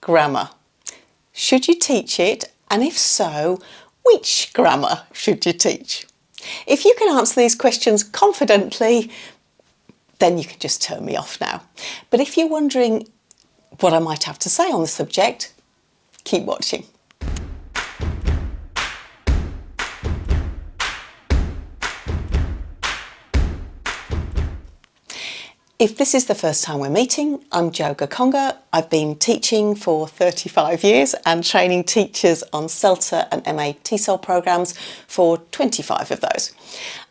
grammar? Should you teach it? And if so, which grammar should you teach? If you can answer these questions confidently, then you can just turn me off now. But if you're wondering what I might have to say on the subject, keep watching. If this is the first time we're meeting, I'm Jo Gakonga. I've been teaching for 35 years and training teachers on CELTA and MA TESOL programs for 25 of those.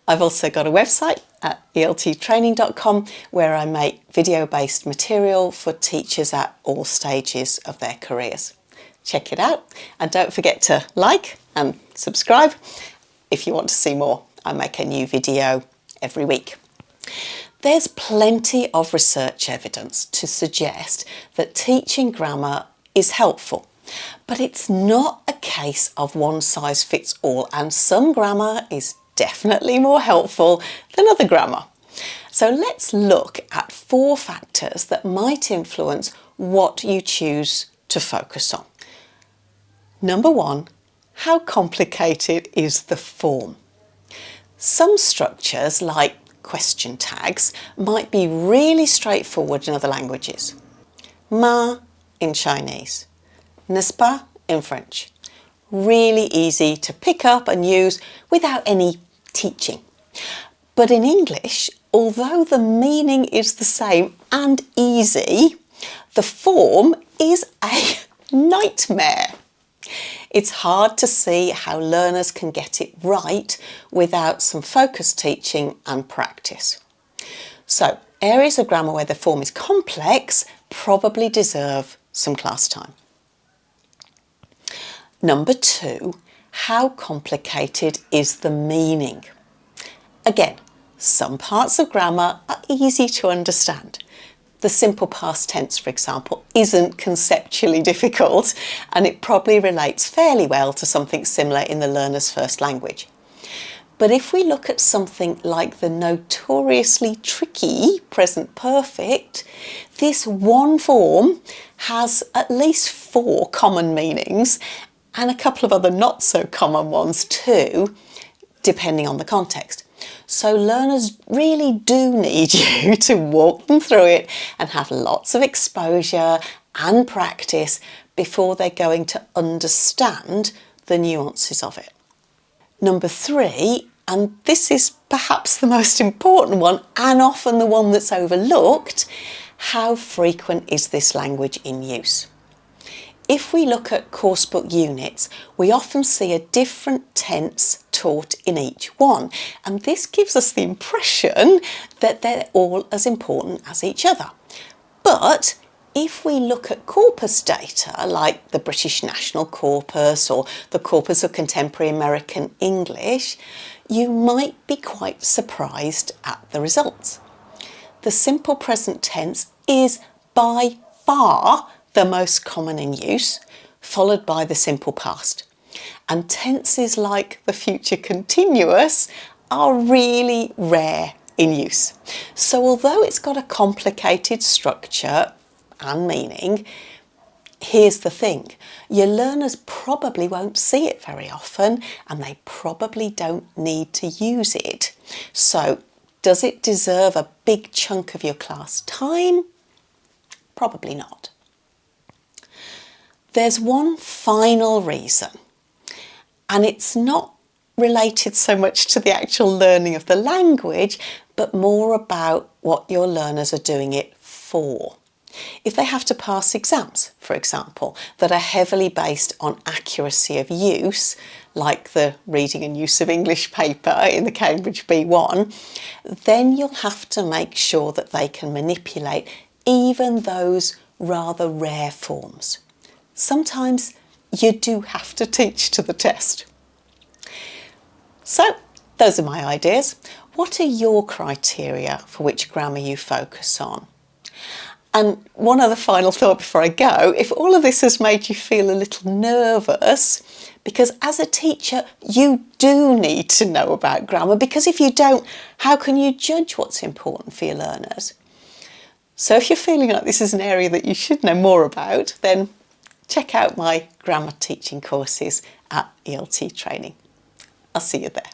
I've also got a website at elttraining.com where I make video-based material for teachers at all stages of their careers. Check it out and don't forget to like and subscribe if you want to see more. I make a new video every week. There's plenty of research evidence to suggest that teaching grammar is helpful, but it's not a case of one size fits all, and some grammar is definitely more helpful than other grammar. So let's look at 4 factors that might influence what you choose to focus on. Number 1, how complicated is the form? Some structures, like question tags, might be really straightforward in other languages. Ma in Chinese, n'est-ce pas in French. Really easy to pick up and use without any teaching. But in English, although the meaning is the same and easy, the form is a nightmare. It's hard to see how learners can get it right without some focused teaching and practice. So, areas of grammar where the form is complex probably deserve some class time. Number 2, how complicated is the meaning? Again, some parts of grammar are easy to understand. The simple past tense, for example, isn't conceptually difficult, and it probably relates fairly well to something similar in the learner's first language. But if we look at something like the notoriously tricky present perfect, this one form has at least 4 common meanings and a couple of other not so common ones too, depending on the context. So learners really do need you to walk them through it and have lots of exposure and practice before they're going to understand the nuances of it. Number 3, and this is perhaps the most important one and often the one that's overlooked, how frequent is this language in use? If we look at coursebook units, we often see a different tense taught in each one, and this gives us the impression that they're all as important as each other. But if we look at corpus data, like the British National Corpus or the Corpus of Contemporary American English, you might be quite surprised at the results. The simple present tense is by far the most common in use, followed by the simple past. And tenses like the future continuous are really rare in use. So although it's got a complicated structure and meaning, here's the thing, your learners probably won't see it very often and they probably don't need to use it. So does it deserve a big chunk of your class time? Probably not. There's one final reason, and it's not related so much to the actual learning of the language, but more about what your learners are doing it for. If they have to pass exams, for example, that are heavily based on accuracy of use, like the reading and use of English paper in the Cambridge B1, then you'll have to make sure that they can manipulate even those rather rare forms. Sometimes you do have to teach to the test. So, those are my ideas. What are your criteria for which grammar you focus on? And one other final thought before I go, if all of this has made you feel a little nervous, because as a teacher you do need to know about grammar, because if you don't, how can you judge what's important for your learners? So if you're feeling like this is an area that you should know more about, then check out my grammar teaching courses at ELT Training. I'll see you there.